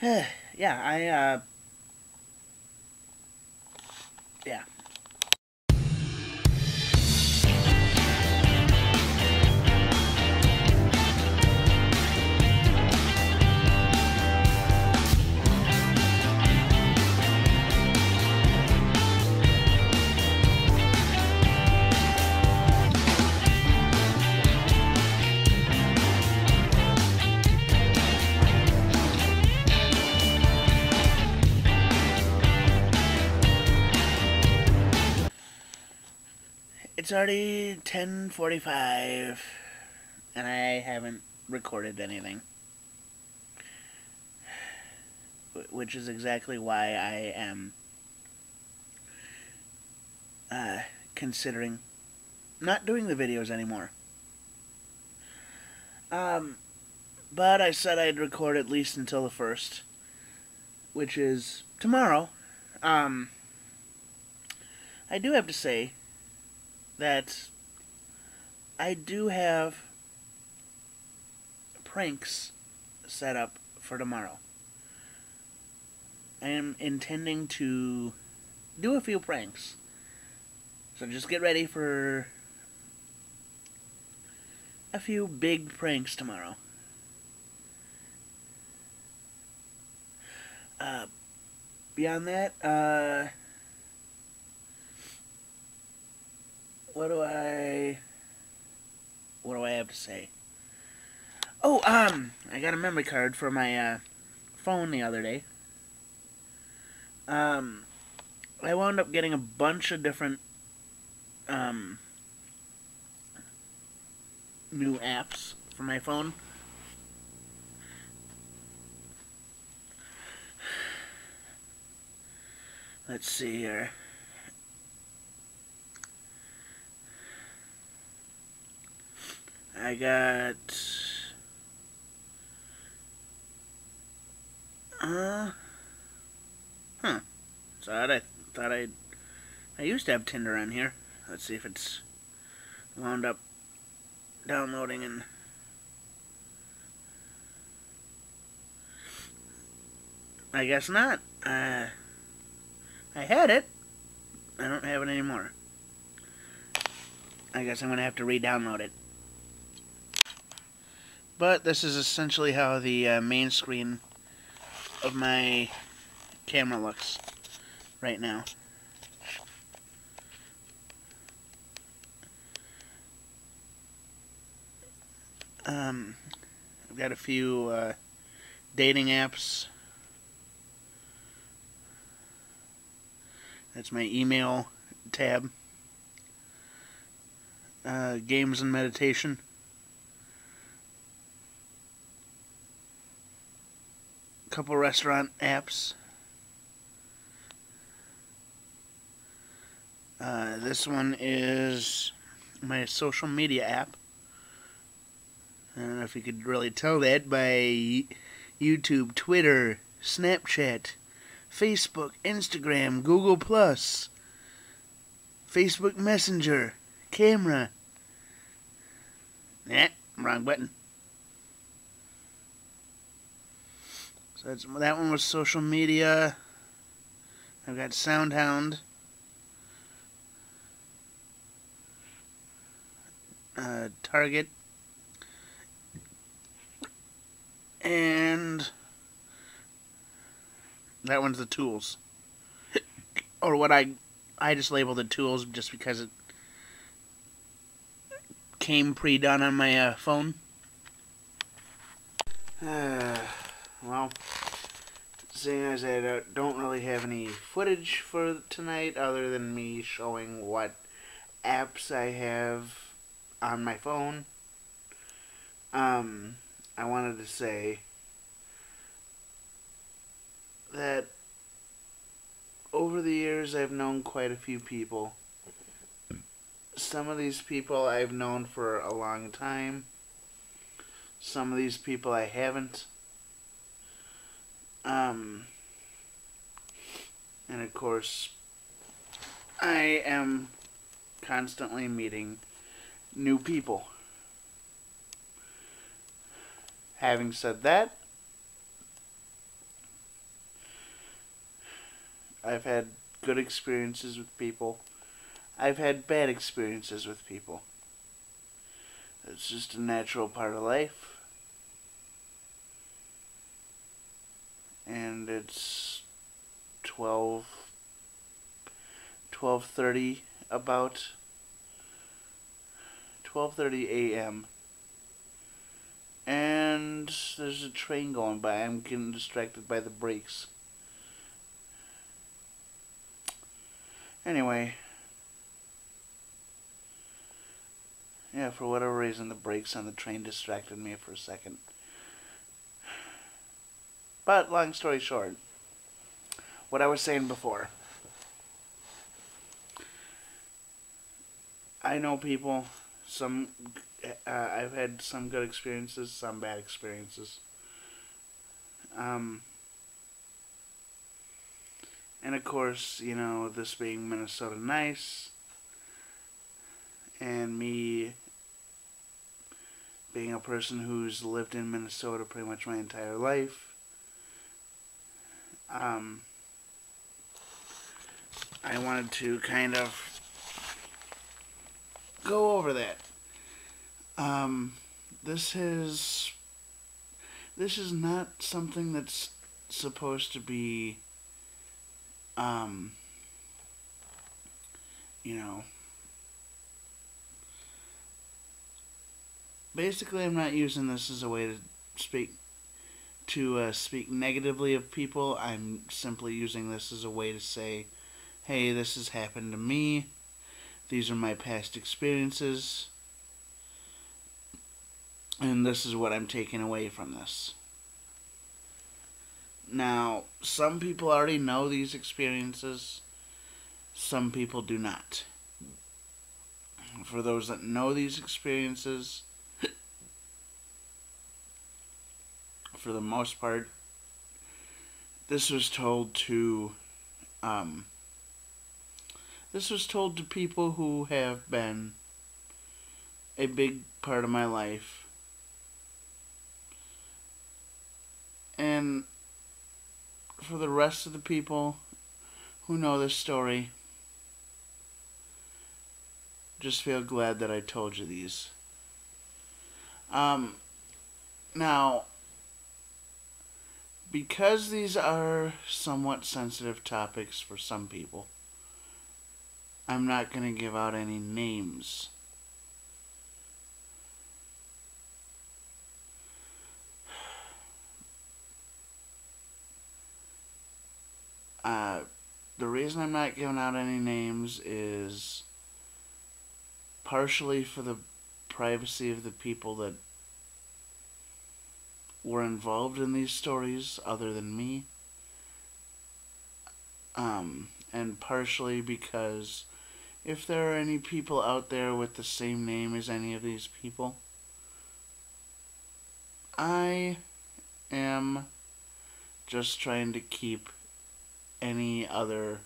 Yeah, yeah. It's already 10:45, and I haven't recorded anything. Which is exactly why I am considering not doing the videos anymore. Um, but I said I'd record at least until the 1st, which is tomorrow. Um, I do have to say that I do have pranks set up for tomorrow. I am intending to do a few pranks. So just get ready for a few big pranks tomorrow. Beyond that, what do I have to say? Oh, I got a memory card for my phone the other day. I wound up getting a bunch of different new apps for my phone. Let's see here. I got so I thought I used to have Tinder on here. Let's see if it's wound up downloading, and I guess not. I had it. I don't have it anymore. I guess I'm gonna have to re-download it. But this is essentially how the main screen of my camera looks right now. I've got a few dating apps. That's my email tab. Games and meditation. A couple restaurant apps. This one is my social media app. I don't know if you could really tell that by YouTube, Twitter, Snapchat, Facebook, Instagram, Google+, Facebook Messenger, camera. Wrong button. So that one was social media. I've got SoundHound. Target. And that one's the tools. Or what I just labeled it tools just because it came pre-done on my phone. Well, seeing as I don't really have any footage for tonight other than me showing what apps I have on my phone, I wanted to say that over the years I've known quite a few people. Some of these people I've known for a long time. Some of these people I haven't. And of course, I am constantly meeting new people. Having said that, I've had good experiences with people. I've had bad experiences with people. It's just a natural part of life. And it's 12:30, about 12:30 a.m. And there's a train going by. I'm getting distracted by the brakes. Anyway, yeah, for whatever reason, the brakes on the train distracted me for a second. But, long story short, what I was saying before. I know people, I've had some good experiences, some bad experiences. Um, and of course, this being Minnesota nice, and me being a person who's lived in Minnesota pretty much my entire life, I wanted to kind of go over that. This is not something that's supposed to be, you know, basically I'm not using this as a way to speak negatively of people. I'm simply using this as a way to say, hey, this has happened to me. These are my past experiences. And this is what I'm taking away from this. Now, some people already know these experiences. Some people do not. For those that know these experiences, for the most part, this was told to people who have been a big part of my life. And for the rest of the people who know this story, just feel glad that I told you these. Now, because these are somewhat sensitive topics for some people, I'm not going to give out any names. The reason I'm not giving out any names is partially for the privacy of the people that were involved in these stories other than me. And partially because if there are any people out there with the same name as any of these people, I am just trying to keep any other...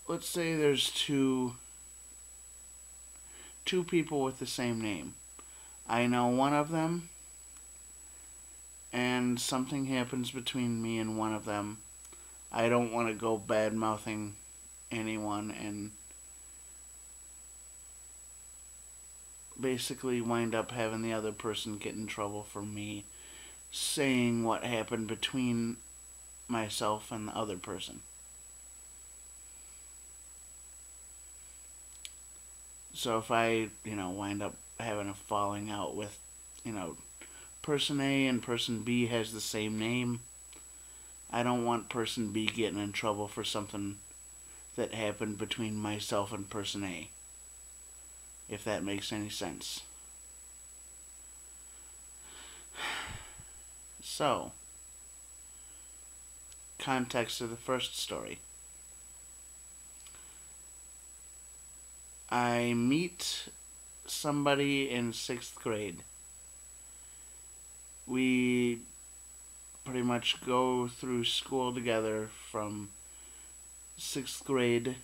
Let's say there's two people with the same name. I know one of them, and something happens between me and one of them. I don't want to go bad-mouthing anyone and basically wind up having the other person get in trouble for me saying what happened between myself and the other person. So if I, wind up having a falling out with, person A and person B has the same name, I don't want person B getting in trouble for something that happened between myself and person A. If that makes any sense. So, context of the first story. I meet somebody in 6th grade. We pretty much go through school together from 6th grade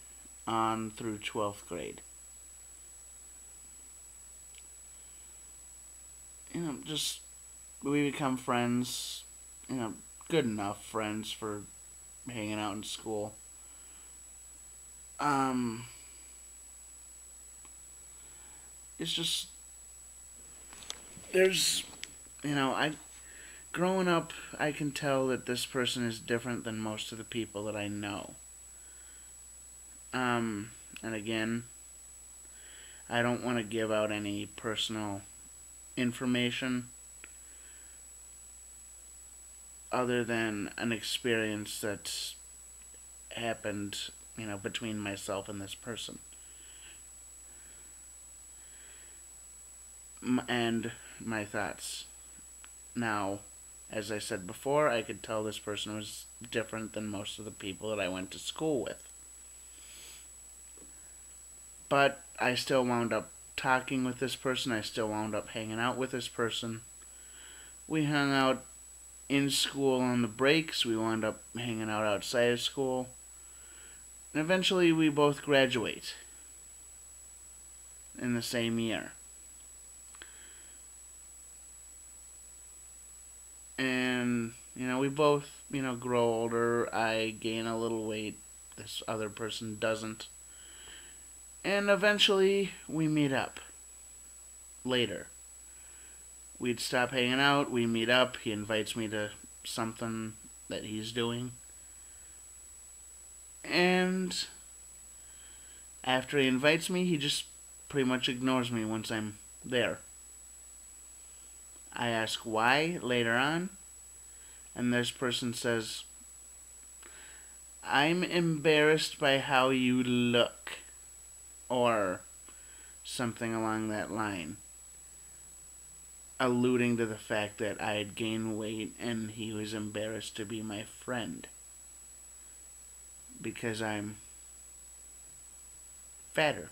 on through 12th grade. We become friends, good enough friends for hanging out in school. Um, it's just there's I growing up, I can tell that this person is different than most of the people that I know. And again, I don't want to give out any personal information other than an experience that's happened, between myself and this person. And my thoughts. Now, as I said before, I could tell this person was different than most of the people that I went to school with. But I still wound up talking with this person. I still wound up hanging out with this person. We hung out in school on the breaks. We wound up hanging out outside of school. And eventually we both graduate in the same year. And, we both, grow older. I gain a little weight. This other person doesn't. And eventually we meet up. Later. We'd stop hanging out. We meet up. He invites me to something that he's doing. And after he invites me, he just pretty much ignores me once I'm there. I ask why later on, and this person says, "I'm embarrassed by how you look," or something along that line, alluding to the fact that I had gained weight and he was embarrassed to be my friend because I'm fatter.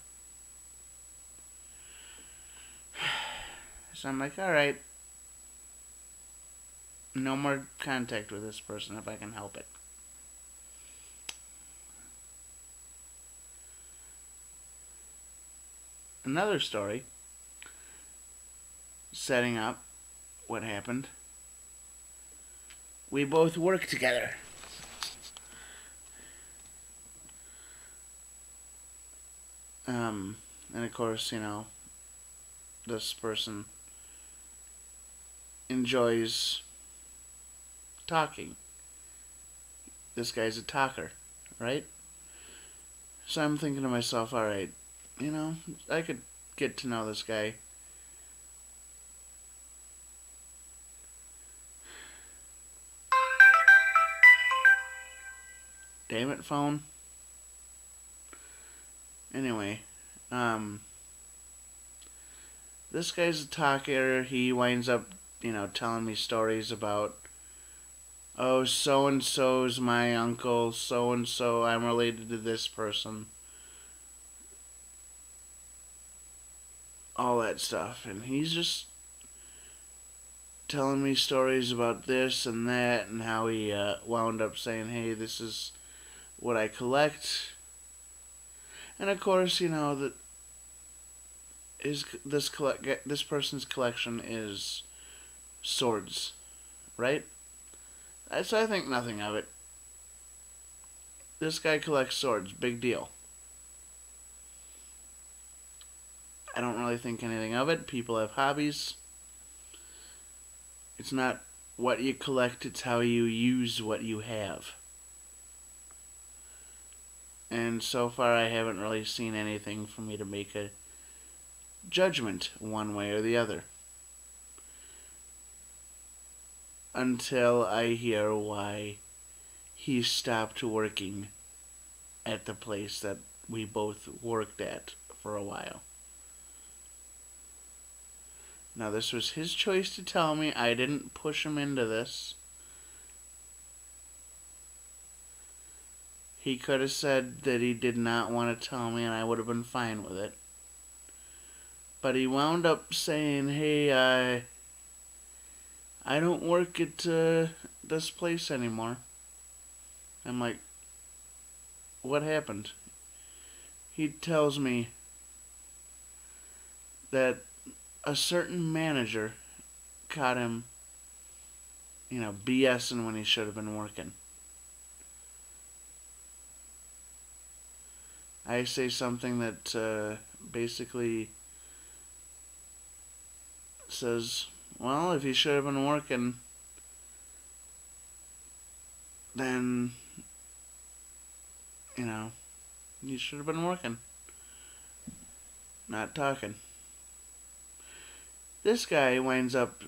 So I'm like, alright, no more contact with this person if I can help it. Another story, setting up what happened. We both work together. And of course, this person enjoys talking. This guy's a talker, right? So I'm thinking to myself, alright, I could get to know this guy. Damn it, phone. Anyway, this guy's a talker. He winds up, telling me stories about, oh, so-and-so's my uncle, so-and-so, I'm related to this person. All that stuff. And he's just telling me stories about this and that and how he wound up saying, hey, this is what I collect. And of course, that this person's collection is swords, right? So I think nothing of it. This guy collects swords, big deal. I don't really think anything of it. People have hobbies. It's not what you collect, it's how you use what you have. And so far I haven't really seen anything for me to make a judgment one way or the other. Until I hear why he stopped working at the place that we both worked at for a while. Now, this was his choice to tell me. I didn't push him into this. He could have said that he did not want to tell me and I would have been fine with it. But he wound up saying, hey, I don't work at this place anymore. I'm like, what happened? He tells me that a certain manager caught him, BSing when he should have been working. I say something that basically says, well, if he should have been working, then, you know, he should have been working, not talking. This guy winds up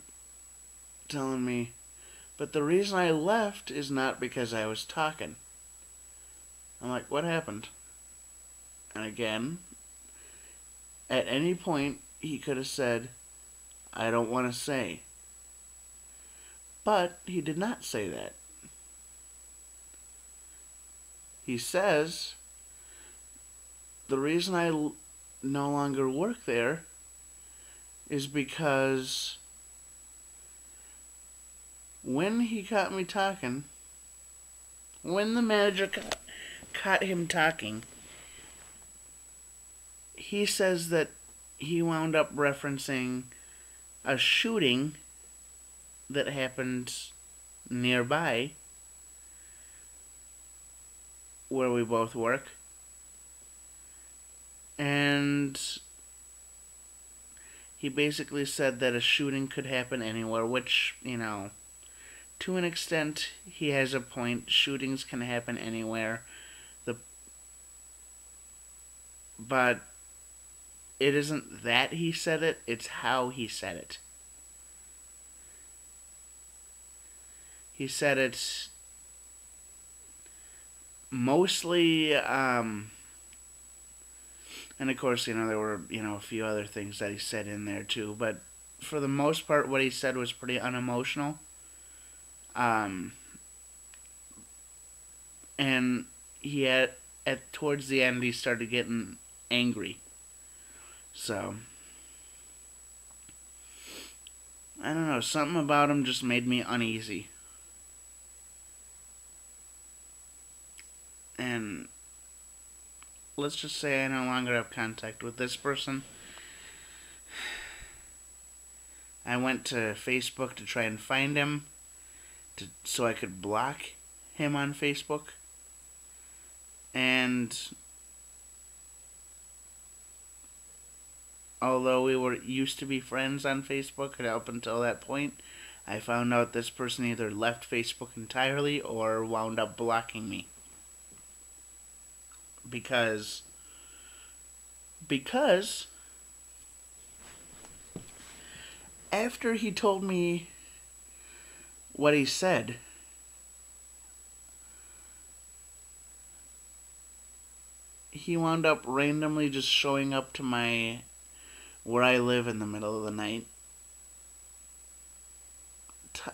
telling me, but the reason I left is not because I was talking. I'm like, what happened? And again, at any point, he could have said, I don't want to say. But he did not say that. He says, the reason I no longer work there is because when he caught me talking, when the manager caught him talking, he says that he wound up referencing a shooting that happened nearby where we both work. And he basically said that a shooting could happen anywhere, which, you know, to an extent, he has a point. Shootings can happen anywhere. But it isn't that he said it, it's how he said it. He said it mostly, and of course, you know, there were, you know, a few other things that he said in there too, but for the most part, what he said was pretty unemotional. And he had, towards the end, he started getting angry. So, I don't know, something about him just made me uneasy. And let's just say I no longer have contact with this person. I went to Facebook to try and find him, so I could block him on Facebook. And although we were used to be friends on Facebook, and up until that point, I found out this person either left Facebook entirely or wound up blocking me. Because after he told me what he said, he wound up randomly just showing up to where I live in the middle of the night,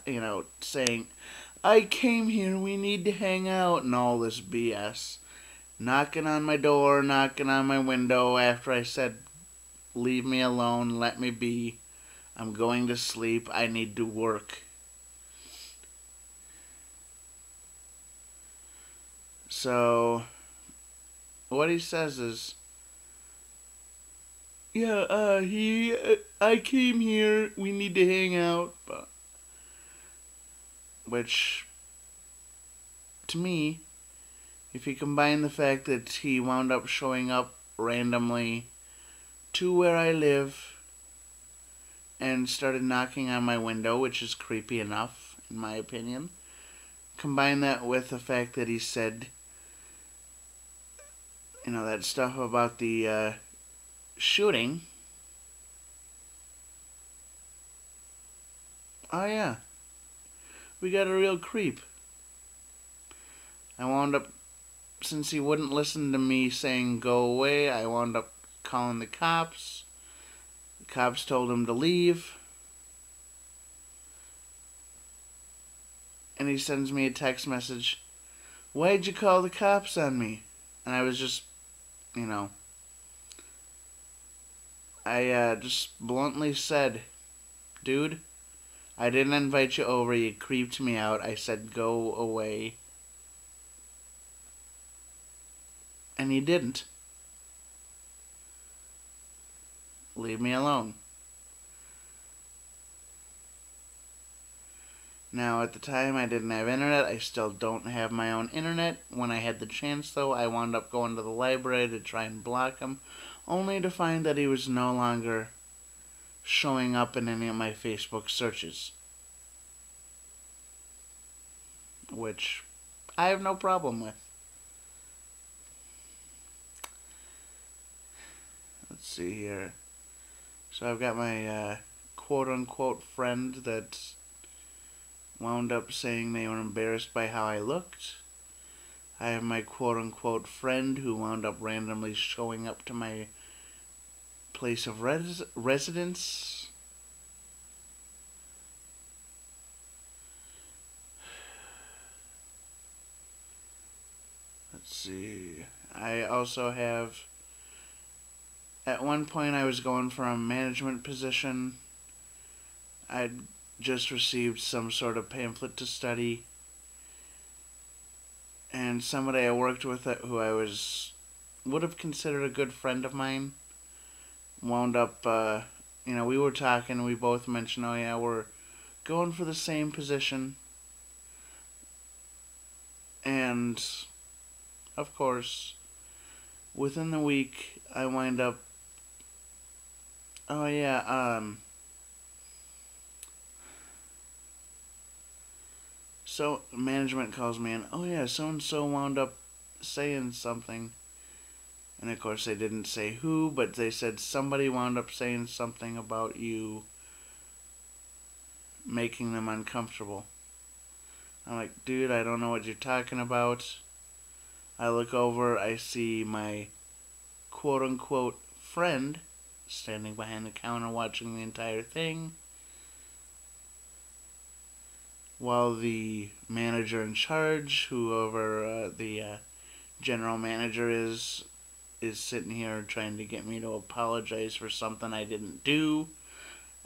you know, saying, I came here, we need to hang out, and all this BS. Knocking on my door, knocking on my window after I said, leave me alone, let me be. I'm going to sleep, I need to work. So, what he says is, yeah, I came here, we need to hang out. Which, to me, if you combine the fact that he wound up showing up randomly to where I live and started knocking on my window, which is creepy enough, in my opinion, combine that with the fact that he said, you know, that stuff about the shooting. Oh yeah, we got a real creep. I wound up, since he wouldn't listen to me saying go away, I wound up calling the cops. The cops told him to leave. And he sends me a text message, why'd you call the cops on me? And I was just, you know, I just bluntly said, dude, I didn't invite you over, you creeped me out, I said go away. And he didn't. Leave me alone. Now, at the time, I didn't have internet. I still don't have my own internet. When I had the chance, though, I wound up going to the library to try and block him, only to find that he was no longer showing up in any of my Facebook searches. Which I have no problem with. Let's see here. So I've got my quote-unquote friend that wound up saying they were embarrassed by how I looked. I have my quote-unquote friend who wound up randomly showing up to my place of residence. Let's see. I also have... At one point I was going for a management position. I'd just received some sort of pamphlet to study. And somebody I worked with who I would have considered a good friend of mine wound up, we were talking and we both mentioned, oh yeah, we're going for the same position. And, of course, within the week, I wind up, oh yeah, so management calls me and, oh yeah, so-and-so wound up saying something. And of course they didn't say who, but they said somebody wound up saying something about you making them uncomfortable. I'm like, dude, I don't know what you're talking about. I look over, I see my quote-unquote friend standing behind the counter watching the entire thing, while the manager in charge, whoever the general manager is sitting here trying to get me to apologize for something I didn't do,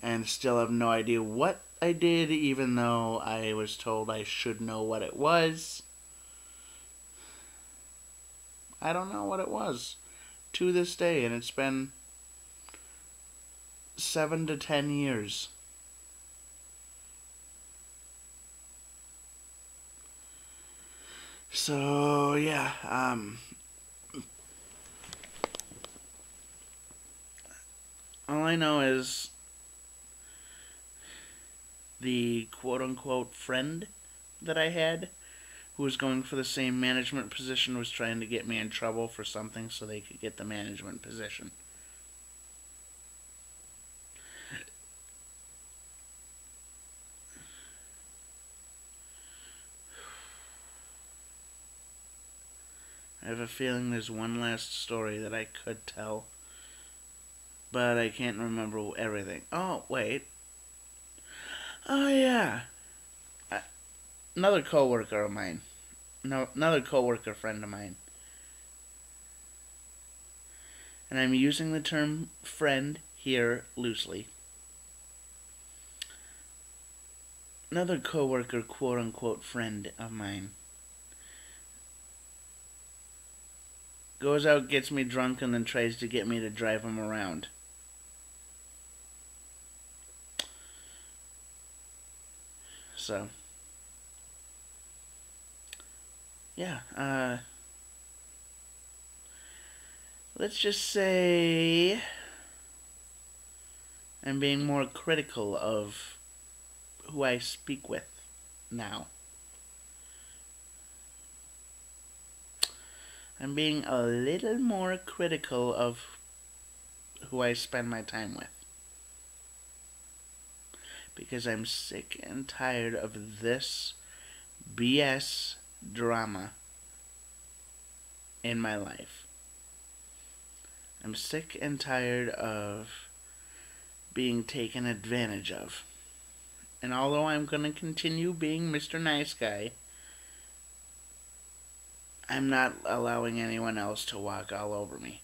and still have no idea what I did, even though I was told I should know what it was. I don't know what it was to this day, and it's been 7 to 10 years. So, yeah, all I know is the quote-unquote friend that I had who was going for the same management position was trying to get me in trouble for something so they could get the management position. I have a feeling there's one last story that I could tell, but I can't remember everything. Oh, wait. Oh, yeah. Another coworker of mine. No, another coworker friend of mine. And I'm using the term friend here loosely. Another coworker, quote-unquote friend of mine, goes out, gets me drunk, and then tries to get me to drive him around. So, yeah, let's just say I'm being more critical of who I speak with now. I'm being a little more critical of who I spend my time with. Because I'm sick and tired of this BS drama in my life. I'm sick and tired of being taken advantage of. And although I'm going to continue being Mr. Nice Guy, I'm not allowing anyone else to walk all over me.